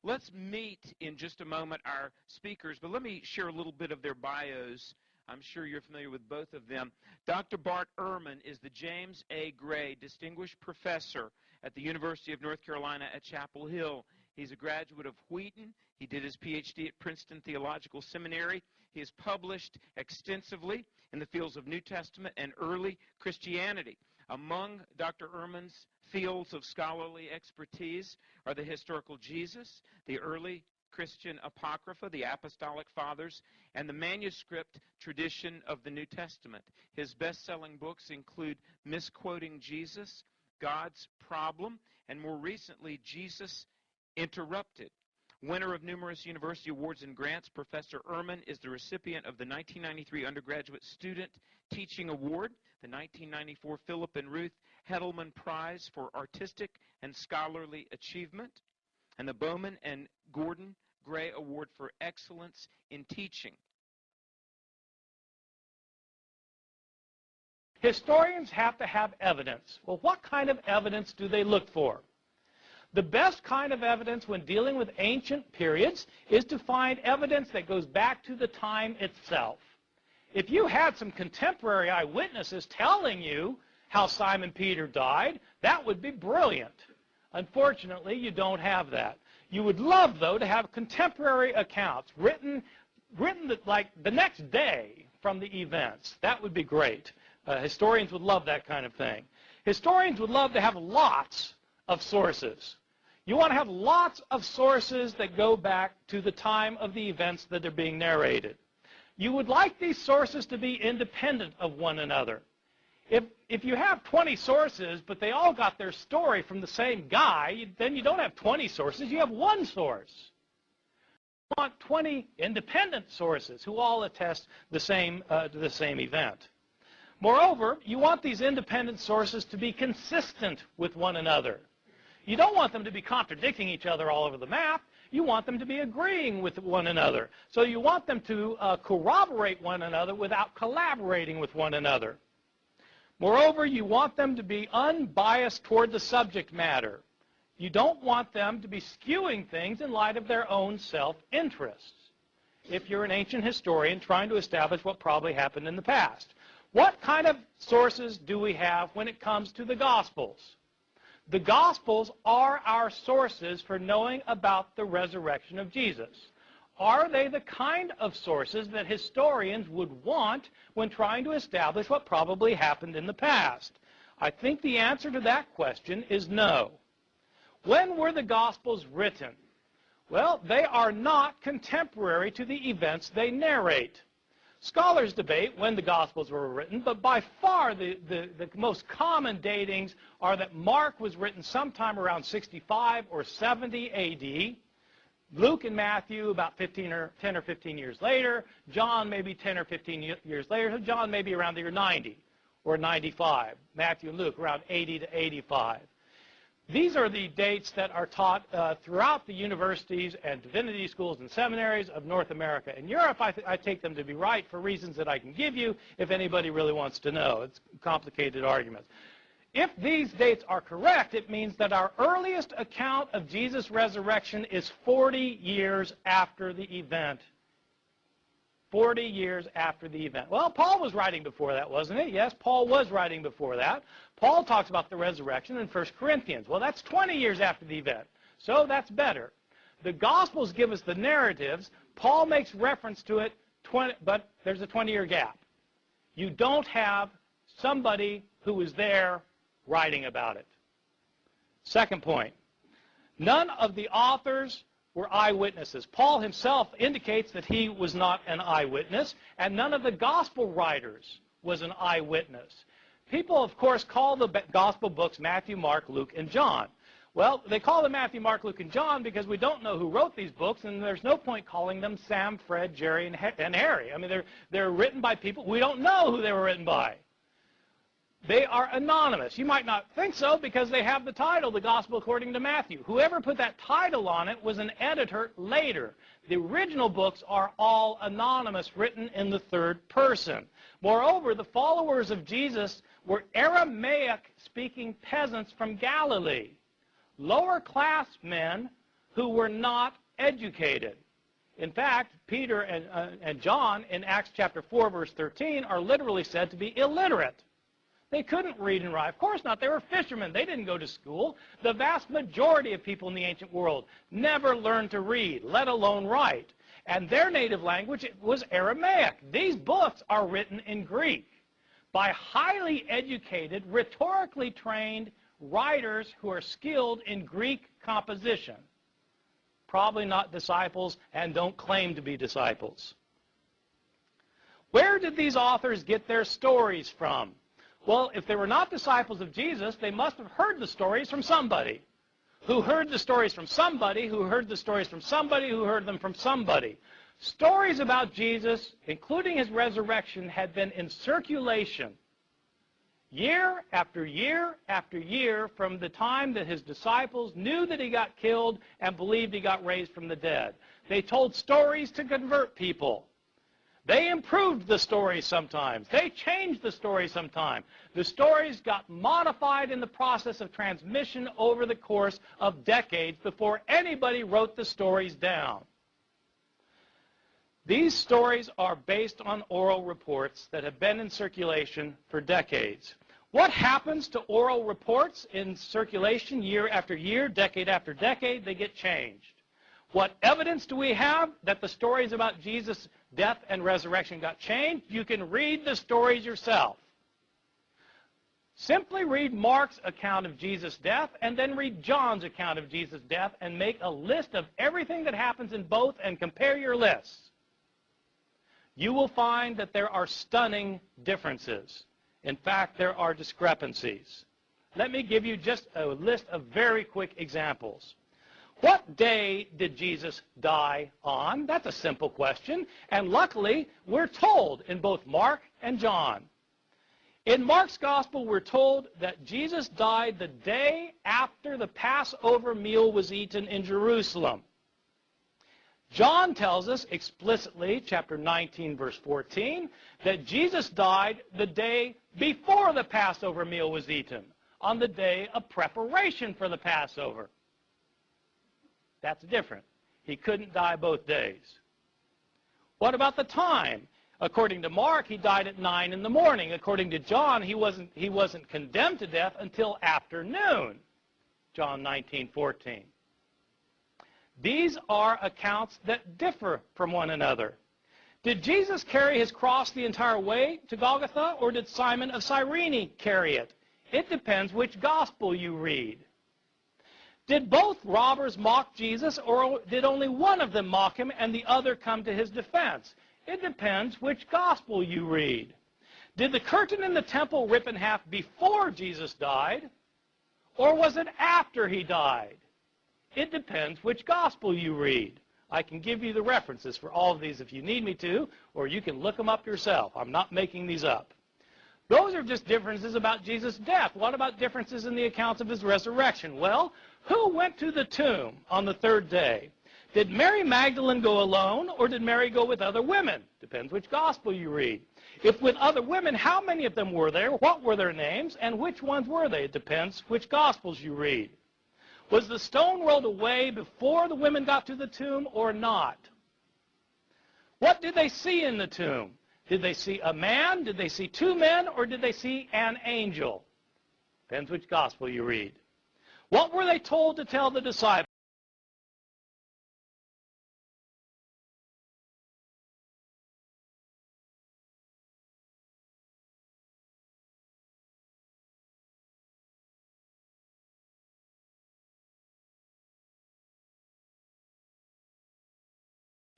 Let's meet in just a moment our speakers, but let me share a little bit of their bios. I'm sure you're familiar with both of them. Dr. Bart Ehrman is the James A. Gray Distinguished Professor at the University of North Carolina at Chapel Hill. He's a graduate of Wheaton. He did his PhD at Princeton Theological Seminary. He has published extensively in the fields of New Testament and early Christianity. Among Dr. Ehrman's fields of scholarly expertise are the historical Jesus, the early Christian Apocrypha, the Apostolic Fathers, and the manuscript tradition of the New Testament. His best-selling books include Misquoting Jesus, God's Problem, and more recently, Jesus Interrupted. Winner of numerous university awards and grants, Professor Ehrman is the recipient of the 1993 Undergraduate Student Teaching Award, the 1994 Philip and Ruth Hedelman Prize for Artistic and Scholarly Achievement, and the Bowman and Gordon Gray Award for Excellence in Teaching. Historians have to have evidence. Well, what kind of evidence do they look for? The best kind of evidence when dealing with ancient periods is to find evidence that goes back to the time itself. If you had some contemporary eyewitnesses telling you how Simon Peter died, that would be brilliant. Unfortunately, you don't have that. You would love, though, to have contemporary accounts written like the next day from the events. That would be great. Historians would love that kind of thing. Historians would love to have lots of sources. You want to have lots of sources that go back to the time of the events that are being narrated. You would like these sources to be independent of one another. If you have 20 sources, but they all got their story from the same guy, then you don't have 20 sources, you have one source. You want 20 independent sources who all attest to the same event. Moreover, you want these independent sources to be consistent with one another. You don't want them to be contradicting each other all over the map. You want them to be agreeing with one another. So you want them to corroborate one another without collaborating with one another. Moreover, you want them to be unbiased toward the subject matter. You don't want them to be skewing things in light of their own self-interests, if you're an ancient historian trying to establish what probably happened in the past. What kind of sources do we have when it comes to the Gospels? The Gospels are our sources for knowing about the resurrection of Jesus. Are they the kind of sources that historians would want when trying to establish what probably happened in the past? I think the answer to that question is no. When were the Gospels written? Well, they are not contemporary to the events they narrate. Scholars debate when the Gospels were written, but by far the most common datings are that Mark was written sometime around 65 or 70 A.D., Luke and Matthew about 10 or 15 years later, John maybe 10 or 15 years later, so John maybe around the year 90 or 95, Matthew and Luke around 80 to 85. These are the dates that are taught throughout the universities and divinity schools and seminaries of North America and Europe. I take them to be right for reasons that I can give you if anybody really wants to know. It's complicated arguments. If these dates are correct, it means that our earliest account of Jesus' resurrection is 40 years after the event. 40 years after the event. Well, Paul was writing before that, wasn't it? Yes, Paul was writing before that. Paul talks about the resurrection in 1 Corinthians. Well, that's 20 years after the event, so that's better. The Gospels give us the narratives. Paul makes reference to it, but there's a 20-year gap. You don't have somebody who was there writing about it. Second point, none of the authors were eyewitnesses. Paul himself indicates that he was not an eyewitness, and none of the gospel writers was an eyewitness. People, of course, call the gospel books Matthew, Mark, Luke, and John. Well, they call them Matthew, Mark, Luke, and John because we don't know who wrote these books, and there's no point calling them Sam, Fred, Jerry, and Harry. I mean, they're written by people. We don't know who they were written by. They are anonymous. You might not think so because they have the title, The Gospel According to Matthew. Whoever put that title on it was an editor later. The original books are all anonymous, written in the third person. Moreover, the followers of Jesus were Aramaic-speaking peasants from Galilee, lower-class men who were not educated. In fact, Peter and John in Acts chapter 4, verse 13, are literally said to be illiterate. They couldn't read and write. Of course not. They were fishermen. They didn't go to school. The vast majority of people in the ancient world never learned to read, let alone write. And their native language was Aramaic. These books are written in Greek by highly educated, rhetorically trained writers who are skilled in Greek composition. Probably not disciples and don't claim to be disciples. Where did these authors get their stories from? Well, if they were not disciples of Jesus, they must have heard the stories from somebody. Who heard the stories from somebody, who heard the stories from somebody, who heard them from somebody. Stories about Jesus, including his resurrection, had been in circulation year after year after year from the time that his disciples knew that he got killed and believed he got raised from the dead. They told stories to convert people. They improved the stories sometimes. They changed the stories sometimes. The stories got modified in the process of transmission over the course of decades before anybody wrote the stories down. These stories are based on oral reports that have been in circulation for decades. What happens to oral reports in circulation year after year, decade after decade? They get changed. What evidence do we have that the stories about Jesus' death and resurrection got changed? You can read the stories yourself. Simply read Mark's account of Jesus' death and then read John's account of Jesus' death and make a list of everything that happens in both and compare your lists. You will find that there are stunning differences. In fact, there are discrepancies. Let me give you just a list of very quick examples. What day did Jesus die on? That's a simple question. And luckily, we're told in both Mark and John. In Mark's gospel, we're told that Jesus died the day after the Passover meal was eaten in Jerusalem. John tells us explicitly, chapter 19, verse 14, that Jesus died the day before the Passover meal was eaten, on the day of preparation for the Passover. That's different. He couldn't die both days. What about the time? According to Mark, he died at 9 in the morning. According to John, he wasn't condemned to death until afternoon. John 19:14. These are accounts that differ from one another. Did Jesus carry his cross the entire way to Golgotha, or did Simon of Cyrene carry it? It depends which gospel you read. Did both robbers mock Jesus, or did only one of them mock him and the other come to his defense? It depends which gospel you read. Did the curtain in the temple rip in half before Jesus died, or was it after he died? It depends which gospel you read. I can give you the references for all of these if you need me to, or you can look them up yourself. I'm not making these up. Those are just differences about Jesus' death. What about differences in the accounts of his resurrection? Well, who went to the tomb on the third day? Did Mary Magdalene go alone, or did Mary go with other women? Depends which gospel you read. If with other women, how many of them were there? What were their names? And which ones were they? It depends which gospels you read. Was the stone rolled away before the women got to the tomb or not? What did they see in the tomb? Did they see a man? Did they see two men? Or did they see an angel? Depends which gospel you read. What were they told to tell the disciples?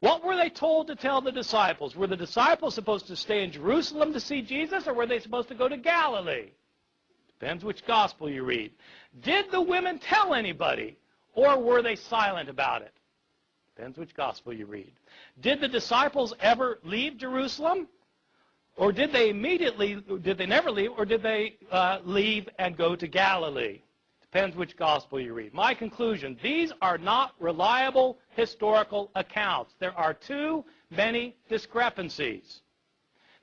What were they told to tell the disciples? Were the disciples supposed to stay in Jerusalem to see Jesus, or were they supposed to go to Galilee? Depends which gospel you read. Did the women tell anybody, or were they silent about it? Depends which gospel you read. Did the disciples ever leave Jerusalem? Or did they never leave, or did they leave and go to Galilee? Depends which gospel you read. My conclusion, these are not reliable historical accounts. There are too many discrepancies.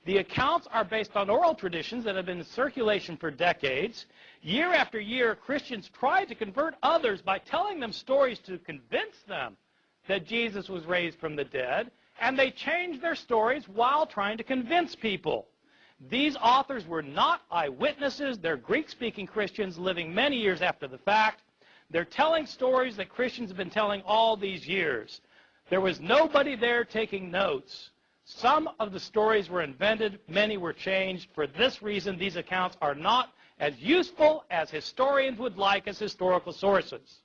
The accounts are based on oral traditions that have been in circulation for decades. Year after year, Christians tried to convert others by telling them stories to convince them that Jesus was raised from the dead, and they changed their stories while trying to convince people. These authors were not eyewitnesses. They're Greek-speaking Christians living many years after the fact. They're telling stories that Christians have been telling all these years. There was nobody there taking notes. Some of the stories were invented, many were changed. For this reason, these accounts are not as useful as historians would like as historical sources.